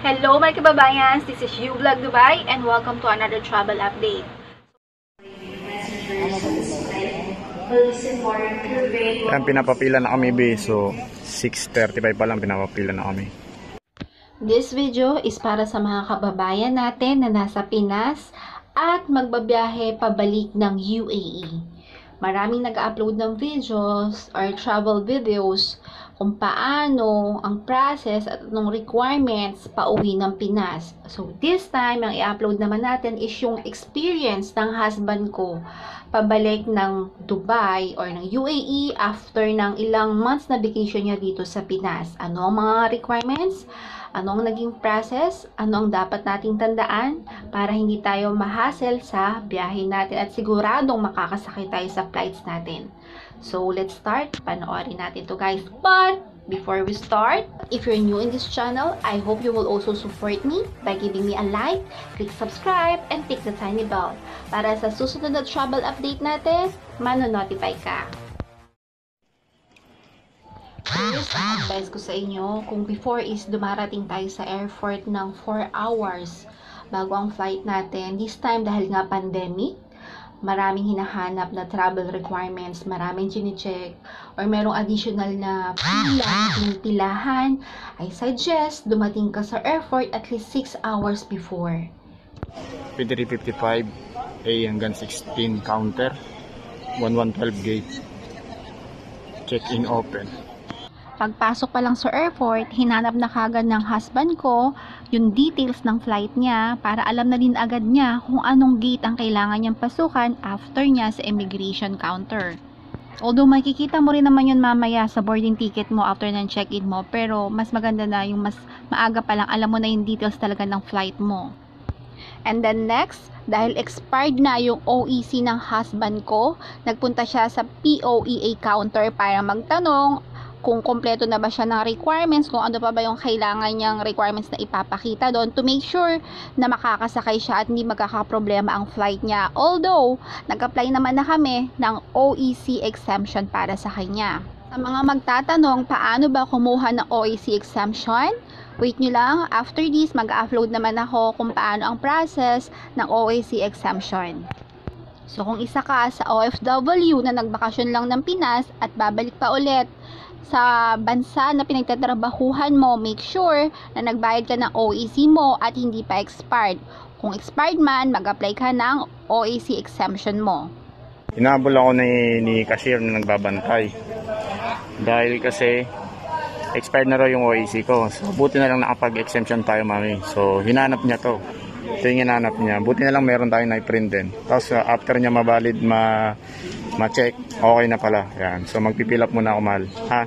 Hello mga kababayan, this is Vlog Dubai and welcome to another travel update. Yan, pinapapila na kami, be. So, 6:35 pa lang, pinapapila na kami. This video is para sa mga kababayan natin na nasa Pinas at magbabiyahe pabalik ng UAE. Maraming nag-upload ng videos or travel videos kung paano ang process at anong requirements pauwi ng Pinas. So, this time, ang i-upload naman natin is yung experience ng husband ko pabalik ng Dubai or ng UAE after ng ilang months na vacation niya dito sa Pinas. Ano ang mga requirements? Ano ang naging process? Ano ang dapat nating tandaan para hindi tayo ma-hassle sa biyahe natin at siguradong makakasakay tayo sa flights natin. So, let's start. Panoorin natin to, guys. But, before we start, if you're new in this channel, I hope you will also support me by giving me a like, click subscribe, and click the tiny bell para sa susunod na travel update natin, mano-notify ka. First, ang advice ko sa inyo, kung before is dumarating tayo sa airport ng 4 hours bago ang flight natin, this time dahil nga pandemic, maraming hinahanap na travel requirements, maraming chine-check, or merong additional na pilahan, I suggest dumating ka sa airport at least 6 hours before. 23:55 A hanggang 16 counter, 1112 gate, check-in open. Pagpasok pa lang sa airport, hinanap na kagad ng husband ko yung details ng flight niya para alam na din agad niya kung anong gate ang kailangan niyang pasukan after niya sa immigration counter. Although makikita mo rin naman yun mamaya sa boarding ticket mo after ng check-in mo, pero mas maganda na yung mas maaga pa lang alam mo na yung details talaga ng flight mo. And then next, dahil expired na yung OEC ng husband ko, nagpunta siya sa POEA counter para magtanong kung kompleto na ba siya ng requirements, kung ano pa ba yung kailangan niyang requirements na ipapakita doon to make sure na makakasakay siya at hindi magkakaproblema ang flight niya. Although, nag-apply naman na kami ng OEC exemption para sa kanya. Sa mga magtatanong, paano ba kumuha ng OEC exemption? Wait nyo lang, after this, mag-upload naman ako kung paano ang process ng OEC exemption. So, kung isa ka sa OFW na nagbakasyon lang ng Pinas at babalik pa ulit sa bansa na pinagtatrabahuhan mo, make sure na nagbayad ka ng OEC mo at hindi pa expired. Kung expired man, mag-apply ka ng OEC exemption mo. Inabol ako ni cashier na nagbabantay. Dahil kasi expired na raw yung OEC ko. So, buti na lang nakapag-exemption tayo, mami. So, hinanap niya to. Ito yung hinanap niya. Buti na lang meron tayong na-print din. Tapos, after niya mabalid, ma-check, okay na pala. Yan. So, magpipil up muna ako, mahal. Ha?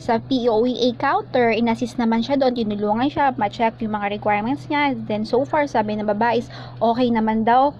Sa POEA counter, inassist naman siya doon, tinulungan siya, ma-check yung mga requirements niya. Then so far, sabi ng babae is okay naman daw,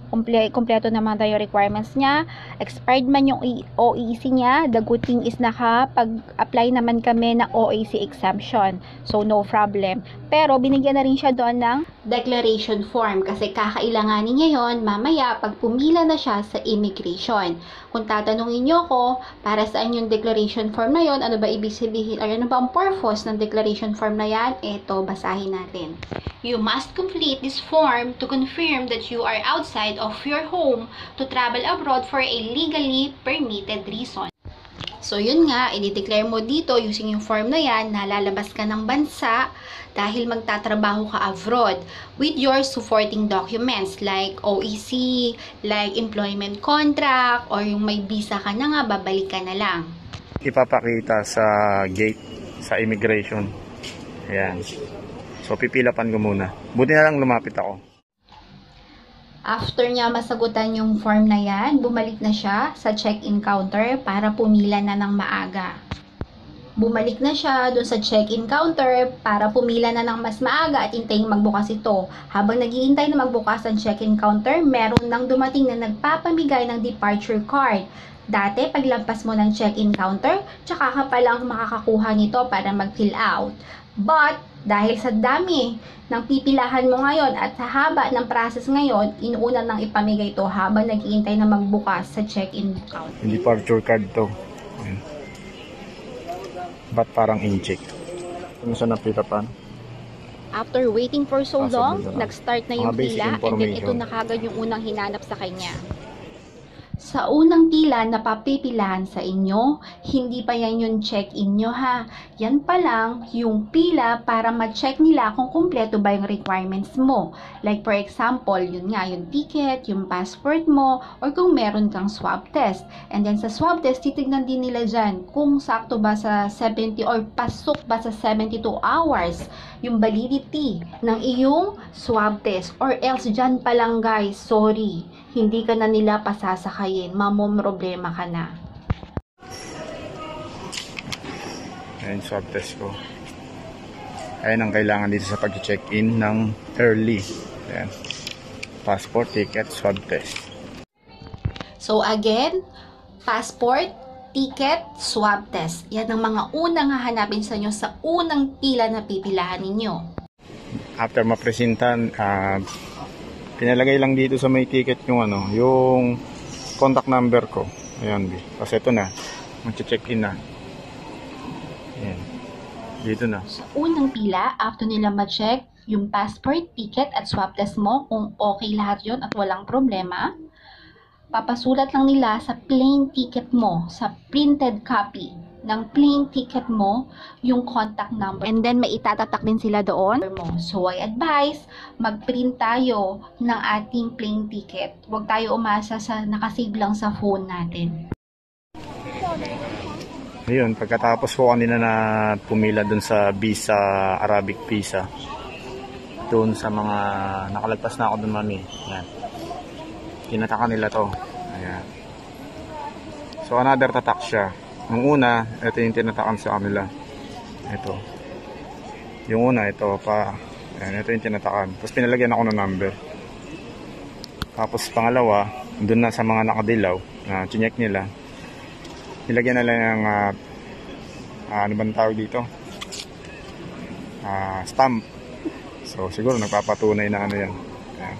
kompleto naman daw yung requirements niya. Expired man yung OEC niya, the good thing is nakapag-apply naman kami ng OEC exemption. So no problem. Pero binigyan na rin siya doon ng declaration form kasi kakailanganin niya yon mamaya pag pumila na siya sa immigration. Kung tatanungin niyo ko, para saan yung declaration form na yon, ano ba ibig sabihin, or ano ba ang purpose ng declaration form na yan, eto, basahin natin. You must complete this form to confirm that you are outside of your home to travel abroad for a legally permitted reason. So, yun nga, i-declare mo dito using yung form na yan, nalalabas ka ng bansa dahil magtatrabaho ka abroad with your supporting documents like OEC, like employment contract, or yung may visa ka na nga, babalik ka na lang. Ipapakita sa gate, sa immigration. Ayan. So, pipilapan ko muna. Buti na lang lumapit ako. After niya masagutan yung form na yan, bumalik na siya sa check-in counter para pumila na ng maaga. Bumalik na siya doon sa check-in counter para pumila na ng mas maaga at hintayin magbukas ito. Habang naghihintay na magbukas ang check-in counter, meron nang dumating na nagpapamigay ng departure card. Dati, paglampas mo ng check-in counter, tsaka ka palang makakakuha nito para mag-fill out. But, dahil sa dami ng pipilahan mo ngayon at sa haba ng process ngayon, inuuna nang ipamigay ito habang naghihintay na magbukas sa check-in counter. Departure card to. Ba't parang in-check? Kung saan napilapan? After waiting for so Pasok long, dito na. nag-start na Mga yung basic pila, and then information. ito na kagad yung unang hinanap sa kanya. Sa unang pila na papipilahan sa inyo, hindi pa yan yung check-in nyo ha. Yan pa lang yung pila para ma-check nila kung kumpleto ba yung requirements mo. Like for example, yun nga, yung ticket, yung passport mo, or kung meron kang swab test. And then sa swab test, titignan din nila dyan kung sakto ba sa 70 or pasok ba sa 72 hours yung validity ng iyong swab test. Or else dyan pa lang guys, sorry, hindi ka na nila pasasakayin, problema ka na. Ayan, swab test ko. Ayan ang kailangan dito sa pag-check-in ng early. Ayan. Passport, ticket, swab test. So again, passport, ticket, swab test. Yan ang mga unang hahanapin sa inyo sa unang pila na pipilahan ninyo. After mapresentan, pinalagay lang dito sa may ticket yung yung contact number ko. Ayan, kasi ito na, mag-check-in na. Ayan, dito na. Sa unang pila, after nila ma-check yung passport, ticket at swab test mo, kung okay lahat yon at walang problema, papasulat lang nila sa plain ticket mo, sa printed copy ng plain ticket mo, yung contact number. And then, may itatatak din sila doon. So, I advise, mag-print tayo ng ating plain ticket. Huwag tayo umasa sa nakasave lang sa phone natin. Ayun, pagkatapos po kanina na pumila dun sa visa, Arabic visa, dun sa mga nakalagpas na ako dun, mami. Ayan. Tinatakan nila to. Ayan. So, another tatak siya. Nung una, ito yung tinatakan sa kanila. Ito. Yung una, ito pa. Ayan, ito yung tinatakan. Tapos pinalagyan ako ng number. Tapos pangalawa, dun na sa mga nakadilaw, na chinek nila. Nilagyan na lang ng ano bang tawag dito? Stamp. So siguro nagpapatunay na ano yan. Ayan.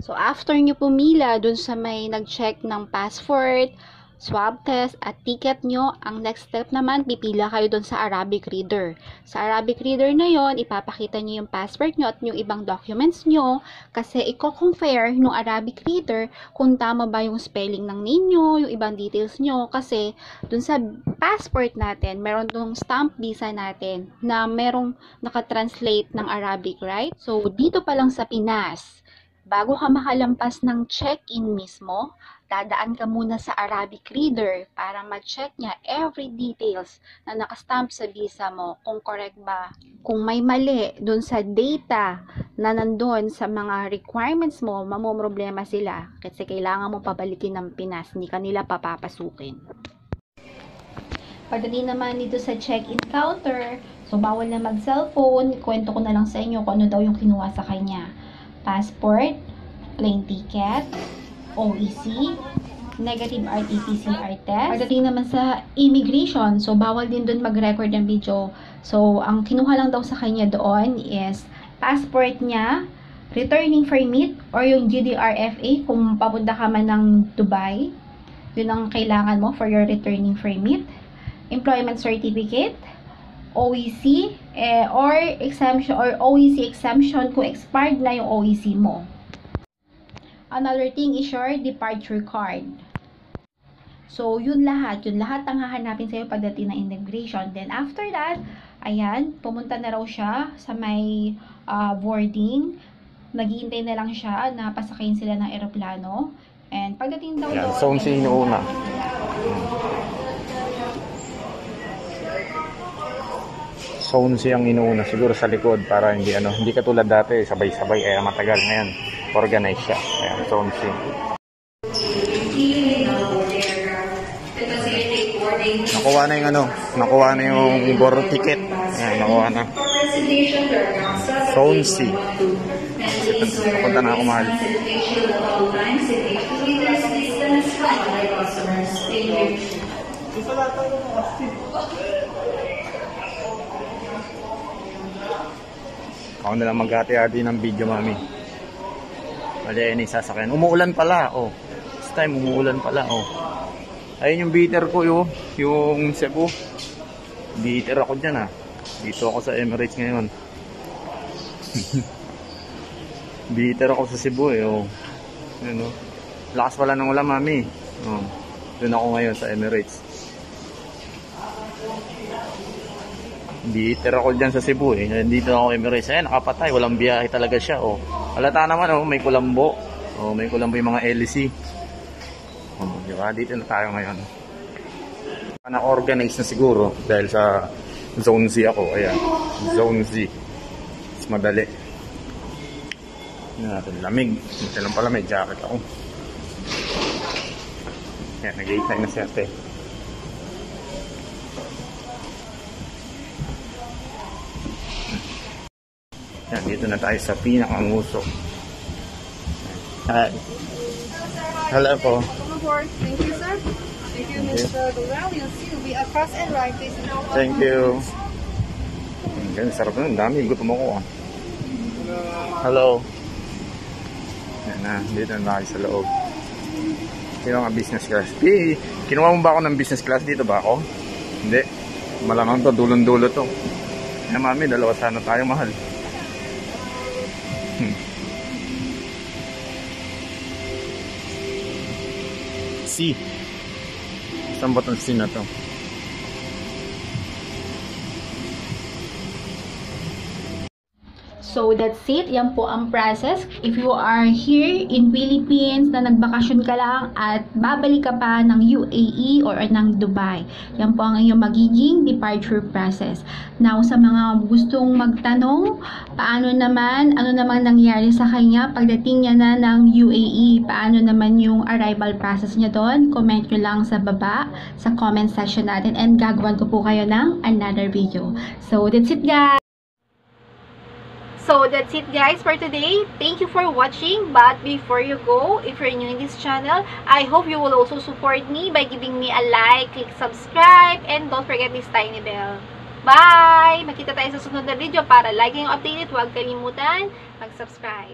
So after nyo pumila dun sa may nag-check ng passport, swab test at ticket nyo, ang next step naman, pipila kayo dun sa Arabic reader. Sa Arabic reader na yon, ipapakita nyo yung passport nyo at yung ibang documents nyo kasi i-compare ng Arabic reader kung tama ba yung spelling ng name nyo, yung ibang details nyo kasi dun sa passport natin, meron dong stamp visa natin na merong nakatranslate ng Arabic, right? So dito pa lang sa Pinas, bago ka makalampas ng check-in mismo, dadaan ka muna sa Arabic reader para ma-check niya every details na nakastamp sa visa mo kung correct ba. Kung may mali dun sa data na nandun sa mga requirements mo, mamomroblema sila kasi kailangan mo pabalikin ng Pinas, hindi ka nila papapasukin. Pagdating naman dito sa check-in counter, so bawal na mag-cellphone, kwento ko na lang sa inyo kung ano daw yung kinuha sa kanya. Passport, plane ticket, OEC, negative RT-PCR test. Pagdating naman sa immigration, so bawal din doon mag-record ng video. So, ang kinuha lang daw sa kanya doon is passport niya, returning permit, or yung GDRFA kung papunta ka man ng Dubai. Yun ang kailangan mo for your returning permit. Employment certificate, OEC, or exemption, or OEC exemption kung expired na yung OEC mo. Another thing is your departure card. So, yun lahat ang hahanapin sa'yo pagdating ng immigration. Then, after that, ayan, pumunta na raw siya sa may boarding. Naghihintay na lang siya na pasakayin sila ng eroplano. And pagdating daw Ayan, doon, zone C yung una. Zone C ang inuuna, siguro sa likod para hindi katulad dati, sabay-sabay, kaya matagal. Ngayon, organize siya. Ayan, zone C. Nakuha na yung nakuha na yung board ticket. Ayan, nakuha na. Zone C. Napunta na ako, mahal. Ako na lang maghati-hati ng video, mami. Wala yan sasakyan. Umuulan pala, oh. This time, umuulan pala, oh. Ayun yung beater ko, yung Cebu. Beater ako dyan, ah. Dito ako sa Emirates ngayon. Bitter ako sa Cebu eh. Oh. Ano? Lakas pala ng ulam, mami. Oh. Doon ako ngayon sa Emirates. Bitter ako dyan sa Cebu eh. Dito ako Emirates. Ayan, nakapatay. Walang biyahe talaga siya. Oh. Halata naman, oh, may kulambo. Oh, may kulambo yung mga LC. Oh, diba? Dito na tayo ngayon. Na-organize na siguro dahil sa Zone Z ako. Ayan. Zone Z. Mas madali. Yan natin. Lamig. Ito lang pala may jacket ako. Yan. Nag-iitay na si ate. Yan. Dito na tayo sa pinakangusok. Hi. Hello po. Thank you, sir. Thank you, Mr. Durrell. You'll see, we are cross and right. Please know. Thank you. Ang sarap na. Ang dami. Gutom ako. Hello. Yan na. Dito na tayo sa loob. Sino nga business class? Kinuha mo ba ako ng business class? Dito ba ako? Hindi. Malamang to. Dulon-dulo to. Yan mami. Dalawa sana tayo mahal. C. Saan ba itong C na to? So that's it. Yan po ang process. If you are here in Philippines na nagbakasyon ka lang at babalik ka pa ng UAE or ng Dubai. Yan po ang iyong magiging departure process. Now, sa mga gustong magtanong, paano naman, ano naman nangyari sa kanya pagdating niya na ng UAE? Paano naman yung arrival process niya doon? Comment nyo lang sa baba, sa comment section natin, and gagawan ko po kayo ng another video. So that's it, guys. So that's it, guys, for today. Thank you for watching. But before you go, if you're new in this channel, I hope you will also support me by giving me a like, click subscribe, and don't forget this tiny bell. Bye! Makita tayo sa sunod na video para lagi yung updated. Huwag kalimutan mag-subscribe.